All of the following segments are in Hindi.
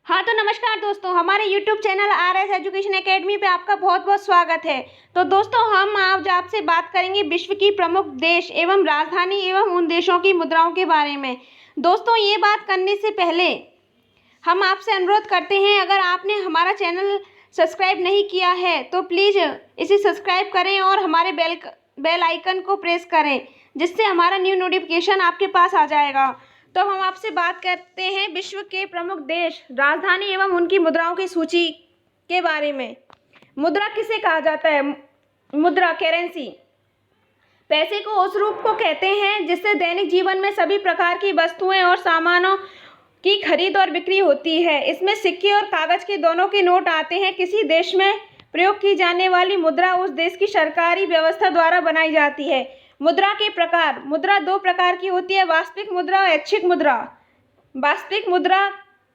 हाँ तो नमस्कार दोस्तों, हमारे YouTube channel RS education academy पे आपका बहुत बहुत स्वागत है। तो दोस्तों हम आज आपसे बात करेंगे विश्व की प्रमुख देश एवं राजधानी एवं उन देशों की मुद्राओं के बारे में। दोस्तों ये बात करने से पहले हम आपसे अनुरोध करते हैं, अगर आपने हमारा चैनल सब्सक्राइब नहीं किया है तो प्लीज़ इसे सब्सक्राइब करें और हमारे बेल आइकन को प्रेस करें, जिससे हमारा न्यू नोटिफिकेशन आपके पास आ जाएगा। तो हम आपसे बात करते हैं विश्व के प्रमुख देश, राजधानी एवं उनकी मुद्राओं की सूची के बारे में। मुद्रा किसे कहा जाता है? मुद्रा, करेंसी, पैसे को उस रूप को कहते हैं जिससे दैनिक जीवन में सभी प्रकार की वस्तुएं और सामानों की खरीद और बिक्री होती है। इसमें सिक्के और कागज के दोनों के नोट आते हैं। किसी देश में प्रयोग की जाने वाली मुद्रा उस देश की सरकारी व्यवस्था द्वारा बनाई जाती है। मुद्रा के प्रकार। मुद्रा दो प्रकार की होती है, वास्तविक मुद्रा और ऐच्छिक मुद्रा। वास्तविक मुद्रा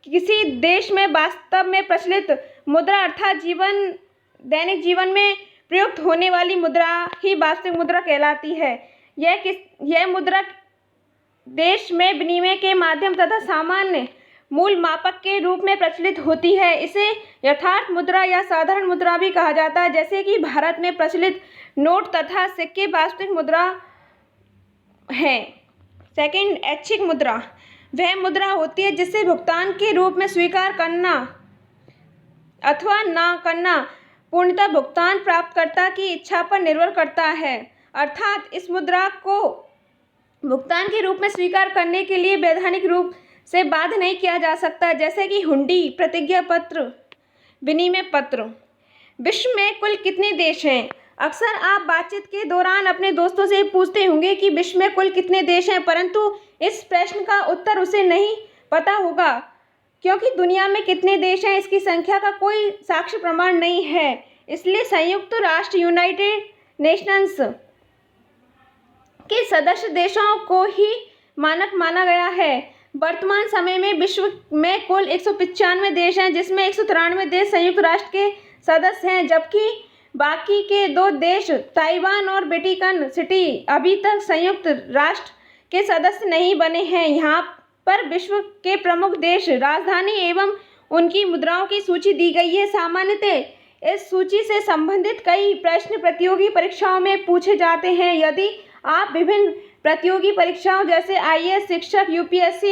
किसी देश में वास्तव में प्रचलित मुद्रा अर्थात दैनिक जीवन में प्रयुक्त होने वाली मुद्रा ही वास्तविक मुद्रा कहलाती है। यह मुद्रा देश में विनिमय के माध्यम तथा सामान्य मूल मापक के रूप में प्रचलित होती है। इसे यथार्थ मुद्रा या साधारण मुद्रा भी कहा जाता है। जैसे कि भारत में प्रचलित नोट तथा सिक्के वास्तविक मुद्रा हैं। सेकंड, ऐच्छिक मुद्रा। वह मुद्रा होती है जिसे भुगतान के रूप में स्वीकार करना अथवा ना करना पूर्णतः भुगतान प्राप्तकर्ता की इच्छा पर निर्भर करता है। अर्थात इस मुद्रा को भुगतान के रूप में स्वीकार करने के लिए वैधानिक रूप से बाध्य नहीं किया जा सकता, जैसे कि हुंडी, प्रतिज्ञा पत्र, विनिमय पत्र। विश्व में कुल कितने देश हैं? अक्सर आप बातचीत के दौरान अपने दोस्तों से पूछते होंगे कि विश्व में कुल कितने देश हैं, परंतु इस प्रश्न का उत्तर उसे नहीं पता होगा, क्योंकि दुनिया में कितने देश हैं इसकी संख्या का कोई साक्ष्य प्रमाण नहीं है। इसलिए संयुक्त राष्ट्र यूनाइटेड नेशंस के सदस्य देशों को ही मानक माना गया है। वर्तमान समय में विश्व में कुल 195 देश हैं, जिसमें 193 देश संयुक्त राष्ट्र के सदस्य हैं, जबकि बाकी के 2 देश ताइवान और वेटिकन सिटी अभी तक संयुक्त राष्ट्र के सदस्य नहीं बने हैं। यहाँ पर विश्व के प्रमुख देश, राजधानी एवं उनकी मुद्राओं की सूची दी गई है। सामान्यतः इस सूची से संबंधित कई प्रश्न प्रतियोगी परीक्षाओं में पूछे जाते हैं। यदि आप विभिन्न प्रतियोगी परीक्षाओं जैसे IAS, शिक्षक, UPSC,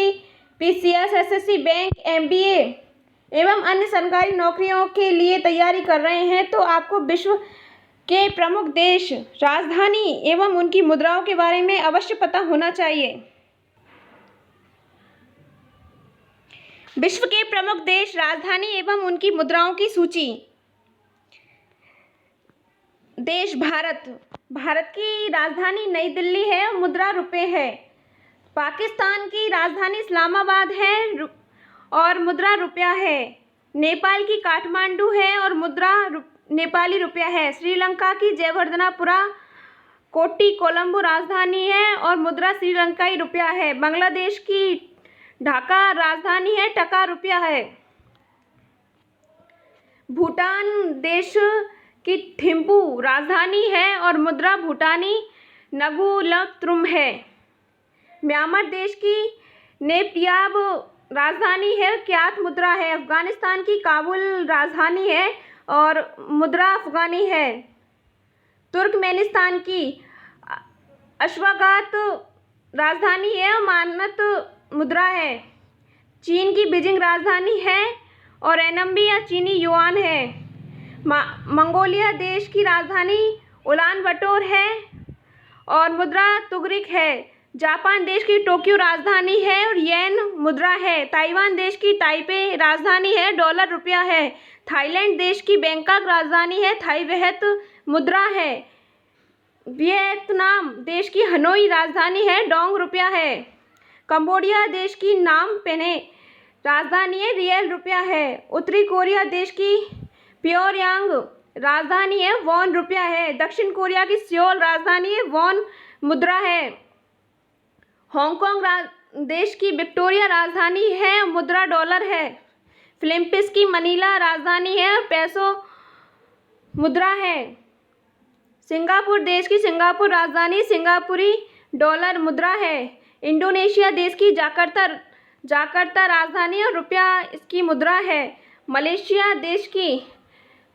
PCS, SSC, bank, MBA एवं अन्य सरकारी नौकरियों के लिए तैयारी कर रहे हैं तो आपको विश्व के प्रमुख देश, राजधानी एवं उनकी मुद्राओं के बारे में अवश्य पता होना चाहिए। विश्व के प्रमुख देश, राजधानी एवं उनकी मुद्राओं की सूची। देश भारत। भारत की राजधानी नई दिल्ली है और मुद्रा रुपये है। पाकिस्तान की राजधानी इस्लामाबाद है और मुद्रा रुपया है। नेपाल की काठमांडू है और मुद्रा नेपाली रुपया है। श्रीलंका की जयवर्धनापुरा कोट्टी कोलंबो राजधानी है और मुद्रा श्रीलंकाई रुपया है। बांग्लादेश की ढाका राजधानी है, टका रुपया है। भूटान देश की थिम्पू राजधानी है और मुद्रा भूटानी नगुलतुम है। म्यांमार देश की नेपियाब राजधानी है, क्यात मुद्रा है। अफगानिस्तान की काबुल राजधानी है और मुद्रा अफगानी है। तुर्कमेनिस्तान की अशवागात राजधानी है और मानत मुद्रा है। चीन की बीजिंग राजधानी है और रेनबी या चीनी युआन है। मंगोलिया देश की राजधानी उलानबटोर है और मुद्रा तुगरिक है। जापान देश की टोक्यो राजधानी है और येन मुद्रा है। ताइवान देश की ताइपे राजधानी है, डॉलर रुपया है। थाईलैंड देश की बैंकॉक राजधानी है, थाई वहत मुद्रा है। वियतनाम देश की हनोई राजधानी है, डोंग रुपया है। कंबोडिया देश की नाम पेने राजधानी है, रियल रुपया है। उत्तरी कोरिया देश की प्योरयांग राजधानी है, वॉन रुपया है। दक्षिण कोरिया की सियोल राजधानी है, वॉन मुद्रा है। हांगकांग देश की विक्टोरिया राजधानी है, मुद्रा डॉलर है। फिलीपींस की मनीला राजधानी है, पेसो मुद्रा है। सिंगापुर देश की सिंगापुर राजधानी सिंगापुरी डॉलर मुद्रा है। इंडोनेशिया देश की जाकर्ता जाकार्ता राजधानी और रुपया इसकी मुद्रा है। मलेशिया देश की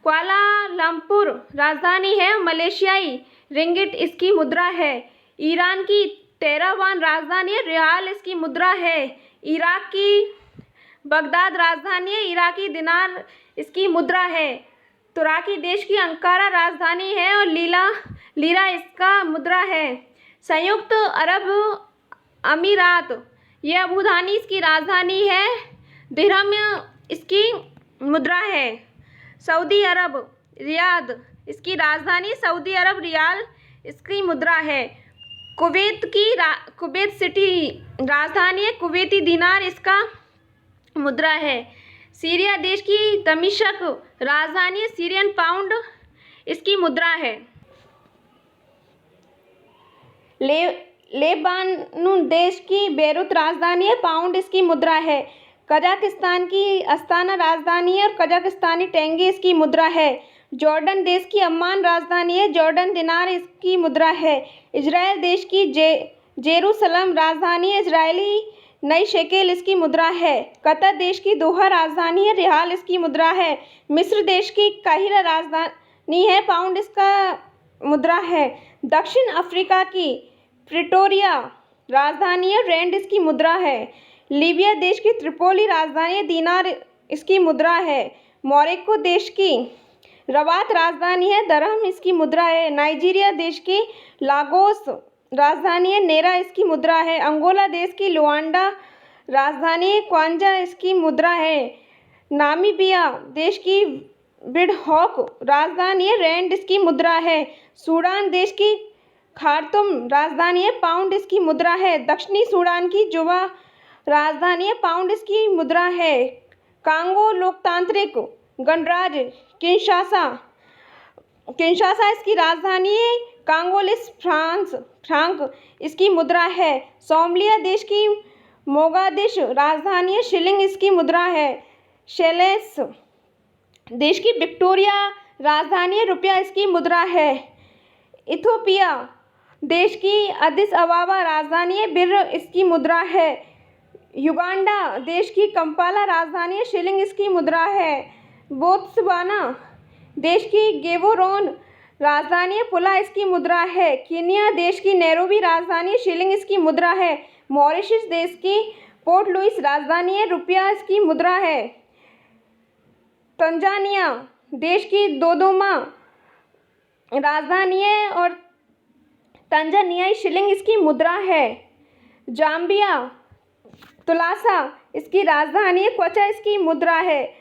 कुआलालंपुर राजधानी है। मलेशियाई रिंगिट इसकी मुद्रा है। ईरान की तेहरान राजधानी है। रियाल इसकी मुद्रा है। इराक की बगदाद राजधानी है। इराकी दिनार इसकी मुद्रा है। तुर्की देश की अंकारा राजधानी है और लीरा इसका मुद्रा है। संयुक्त अरब अमीरात यह अबू धाबी इसकी राजधानी है। दिरहम इसकी मुद्रा है। सऊदी अरब रियाद इसकी राजधानी। सऊदी अरब रियाल इसकी मुद्रा है। कुवैत सिटी राजधानी है। कुवैती दिनार इसका मुद्रा है। सीरिया देश की दमिश्क राजधानी। सीरियन पाउंड इसकी मुद्रा है। लेबानन देश की बेरूत राजधानी है। पाउंड इसकी मुद्रा है। कजाकिस्तान की अस्ताना राजधानी है और कजाकिस्तानी टेंगी इसकी मुद्रा है। जॉर्डन देश की अम्मान राजधानी है। जॉर्डन दिनार इसकी मुद्रा है। इजराइल देश की जेरूसलम राजधानी है। इजरायली नई शेकेल इसकी मुद्रा है। कतर देश की दोहा राजधानी है। रियाल इसकी मुद्रा है। मिस्र देश की काहिरा राजधानी है। पाउंड इसका मुद्रा है। दक्षिण अफ्रीका की प्रिटोरिया राजधानी है। रैंड इसकी मुद्रा है। लीबिया देश की त्रिपोली राजधानी है। दीनार इसकी मुद्रा है। मोरक्को देश की रबात राजधानी है। दरहम इसकी मुद्रा है। नाइजीरिया देश की लागोस राजधानी है। नेरा इसकी मुद्रा है। अंगोला देश की लुआंडा राजधानी है। क्वांजा इसकी मुद्रा है। नामीबिया देश की विंडहॉक राजधानी है। रैंड इसकी मुद्रा है। सूडान देश की खार्तूम राजधानी है। पाउंड इसकी मुद्रा है। दक्षिणी सूडान की जुबा राजधानी है। पाउंड इसकी मुद्रा है। कांगो लोकतांत्रिक गणराज्य किंशासा इसकी राजधानी है। कांगोलिस फ्रांक इसकी मुद्रा है। सोमालिया देश की मोगादिश राजधानी है। शिलिंग इसकी मुद्रा है। सेशेल्स देश की विक्टोरिया राजधानी है। रुपया इसकी मुद्रा है। इथियोपिया देश की अदिस अबाबा राजधानी है। बिर इसकी मुद्रा है। युगांडा देश की कंपाला राजधानी है। शिलिंग इसकी मुद्रा है। बोत्सवाना देश की गेबोरोन राजधानी है। पुला इसकी मुद्रा है। कीनिया देश की नैरोबी राजधानी है। शिलिंग इसकी मुद्रा है। मॉरिशस देश की पोर्ट लुइस राजधानी है। रुपया इसकी मुद्रा है। तंजानिया देश की दोदोमा राजधानी है और तंजानियाई शिलिंग इसकी मुद्रा है। जाम्बिया तुलासा इसकी राजधानी है। क्वचा इसकी मुद्रा है।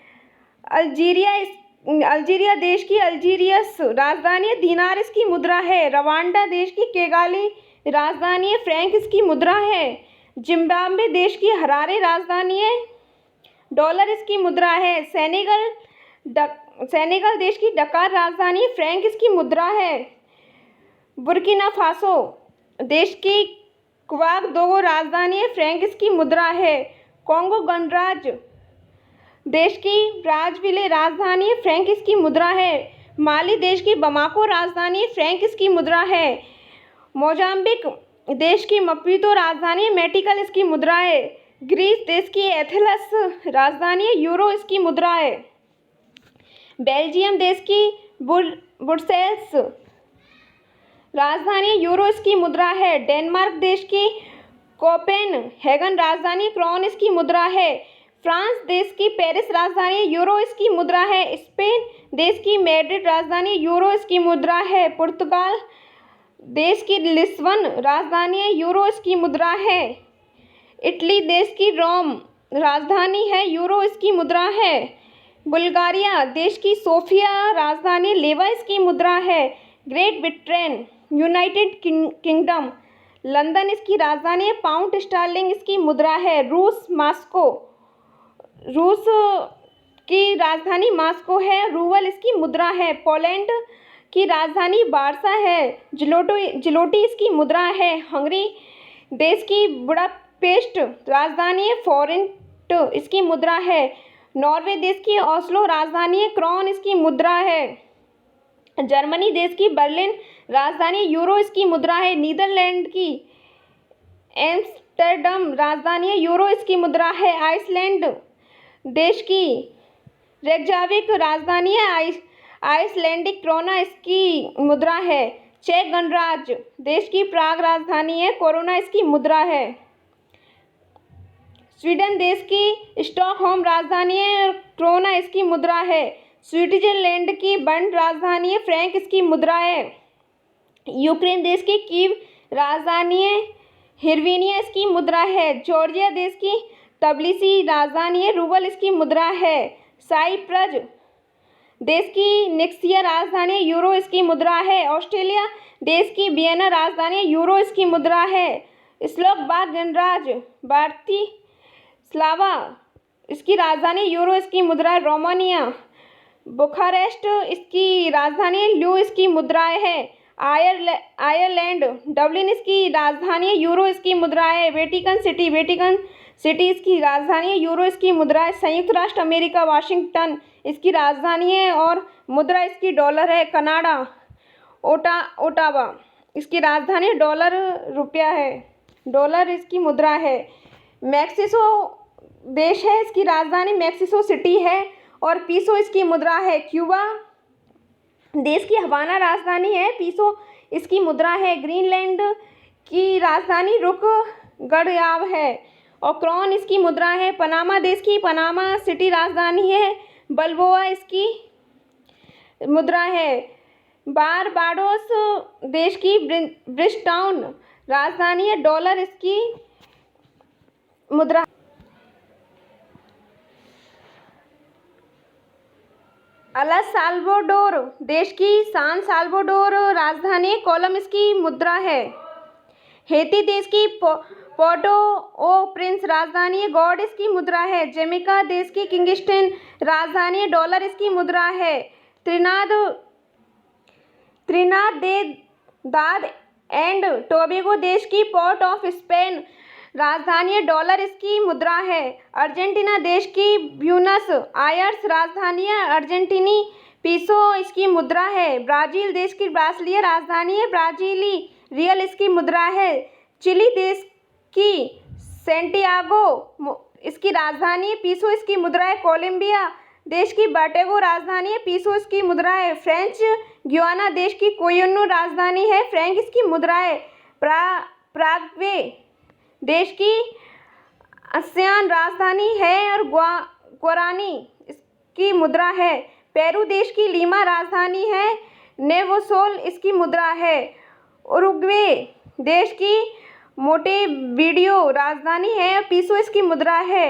अल्जीरिया देश की अल्जीरियस राजधानी है। दीनार इसकी मुद्रा है। रवांडा देश की किगाली राजधानी है। फ्रैंक इसकी मुद्रा है। जिम्बाब्वे देश की हरारे राजधानी है। डॉलर इसकी मुद्रा है। सेनेगल देश की डकार राजधानी है। फ्रैंक इसकी मुद्रा है। बुर्किना फासो देश की क्वागदोगो राजधानी है। फ्रैंक इसकी मुद्रा है। कॉन्गो गणराज्य देश की ब्राज़ाविले राजधानी है। फ्रैंक इसकी मुद्रा है। माली देश की बमाको राजधानी है। फ्रैंक इसकी मुद्रा है। मोजाम्बिक देश की मपुतो राजधानी है। मेटिकल इसकी मुद्रा है। ग्रीस देश की एथेंस राजधानी है। यूरो इसकी मुद्रा है। बेल्जियम देश की ब्रुसेल्स राजधानी यूरो इसकी मुद्रा है। डेनमार्क देश की कोपेनहेगन राजधानी क्रोन इसकी मुद्रा है। फ्रांस देश की पेरिस राजधानी यूरो इसकी मुद्रा है। स्पेन देश की मैड्रिड राजधानी यूरो इसकी मुद्रा है। पुर्तगाल देश की लिस्बन राजधानी यूरो इसकी मुद्रा है। इटली देश की रोम राजधानी है। यूरो इसकी मुद्रा है। बुल्गारिया देश की सोफिया राजधानी लेवा इसकी मुद्रा है। Great Britain United kingdom London इसकी राजधानी है। पाउंड स्टर्लिंग इसकी मुद्रा है। रूस की राजधानी मॉस्को है। रूबल इसकी मुद्रा है। पोलैंड की राजधानी वार्सा है। जिलोटी इसकी मुद्रा है। हंगरी देश की बुडापेस्ट राजधानी है। फोरेंट इसकी मुद्रा है। नॉर्वे देश की ओस्लो राजधानी है। क्रोन इसकी मुद्रा है। जर्मनी देश की बर्लिन राजधानी यूरो इसकी मुद्रा है। नीदरलैंड की एम्स्टर्डम राजधानी है, यूरो इसकी मुद्रा है। आइसलैंड देश की रेकजाविक राजधानी है, आइसलैंडिक क्रोना इसकी मुद्रा है। चेक गणराज्य देश की प्राग राजधानी है, कोरोना इसकी मुद्रा है। स्वीडन देश की स्टॉकहोम राजधानी है, क्रोना इसकी मुद्रा है। स्विट्जरलैंड की बर्न राजधानी है, फ्रैंक इसकी मुद्रा है। यूक्रेन देश की कीव राजधानी है, हिरवीनिया इसकी मुद्रा है। जॉर्जिया देश की तबिलिसी राजधानी है, रूबल इसकी मुद्रा है। साइप्रस देश की निकोसिया राजधानी है, यूरो इसकी मुद्रा है। ऑस्ट्रेलिया देश की वियना राजधानी है, यूरो इसकी मुद्रा है। स्लोवाक गणराज्य ब्रातिस्लावा इसकी राजधानी, यूरो इसकी मुद्रा है। रोमानिया बुखारेस्ट इसकी राजधानी, ल्यू इसकी मुद्राएं है। आयरलैंड डबलिन इसकी राजधानी है, यूरो इसकी मुद्रा है। वेटिकन सिटी इसकी राजधानी है, यूरो इसकी मुद्रा है। संयुक्त राष्ट्र अमेरिका वाशिंगटन इसकी राजधानी है और मुद्रा इसकी डॉलर है। कनाडा ओटावा इसकी राजधानी डॉलर रुपया है, डॉलर इसकी मुद्रा है। मैक्सिको देश है, इसकी राजधानी मैक्सिको सिटी है और पीसो इसकी मुद्रा है। क्यूबा देश की हवाना राजधानी है, पीसो इसकी मुद्रा है। ग्रीनलैंड की राजधानी रुकगड़याव है और क्रोन इसकी मुद्रा है। पनामा देश की पनामा सिटी राजधानी है, बल्बोआ इसकी मुद्रा है। बारबाडोस देश की ब्रिजटाउन राजधानी है, डॉलर इसकी मुद्रा। अल साल्वाडोर देश की सान साल्वाडोर राजधानी, कोलम इसकी मुद्रा है। हैती देश की पोर्टो ओ प्रिंस राजधानी, गॉड इसकी मुद्रा है। जमैका देश की किंगस्टन राजधानी, डॉलर इसकी मुद्रा है। त्रिनिदाद एंड टोबैगो देश की पोर्ट ऑफ स्पेन राजधानी, डॉलर इसकी मुद्रा है। अर्जेंटीना देश की ब्यूनस आयर्स राजधानी, अर्जेंटीनी पीसो इसकी मुद्रा है। ब्राज़ील देश की ब्रासिलिया राजधानी है, ब्राज़ीली रियल इसकी मुद्रा है। चिली देश की सैंटियागो इसकी राजधानी, पीसो इसकी मुद्रा है। कोलंबिया देश की बाटेगो राजधानी है, पीसो इसकी मुद्रा है। फ्रेंच गुयाना देश की कोयोन्नू राजधानी है, फ्रैंक इसकी मुद्रा है। प्राग्वे देश की अस्यान राजधानी है और गुआरानी इसकी मुद्रा है। पेरू देश की लीमा राजधानी है, नेवोसोल इसकी मुद्रा है। उरुग्वे देश की मोंटेवीडियो राजधानी है, पीसो इसकी मुद्रा है।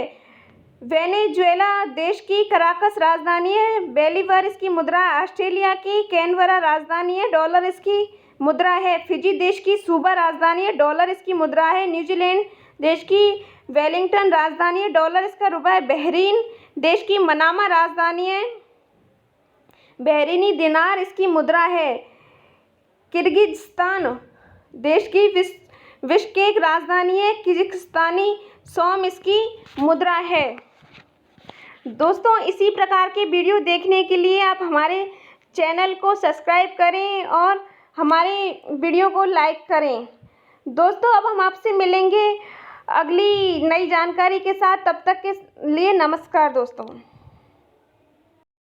वेनेजुएला देश की कराकस राजधानी है, बोलीवर इसकी मुद्रा है। ऑस्ट्रेलिया की कैनबरा राजधानी है, डॉलर इसकी मुद्रा है। फिजी देश की सूबा राजधानी है, डॉलर इसकी मुद्रा है। न्यूजीलैंड देश की वेलिंगटन राजधानी है, डॉलर इसका रुपया है। बहरीन देश की मनामा राजधानी है, बहरीनी दिनार इसकी मुद्रा है। किर्गिस्तान देश की बिश्केक राजधानी है, किर्गिस्तानी सोम इसकी मुद्रा है। दोस्तों, इसी प्रकार के वीडियो देखने के लिए आप हमारे चैनल को सब्सक्राइब करें और हमारे वीडियो को लाइक करें। दोस्तों, अब हम आपसे मिलेंगे अगली नई जानकारी के साथ। तब तक के लिए नमस्कार दोस्तों।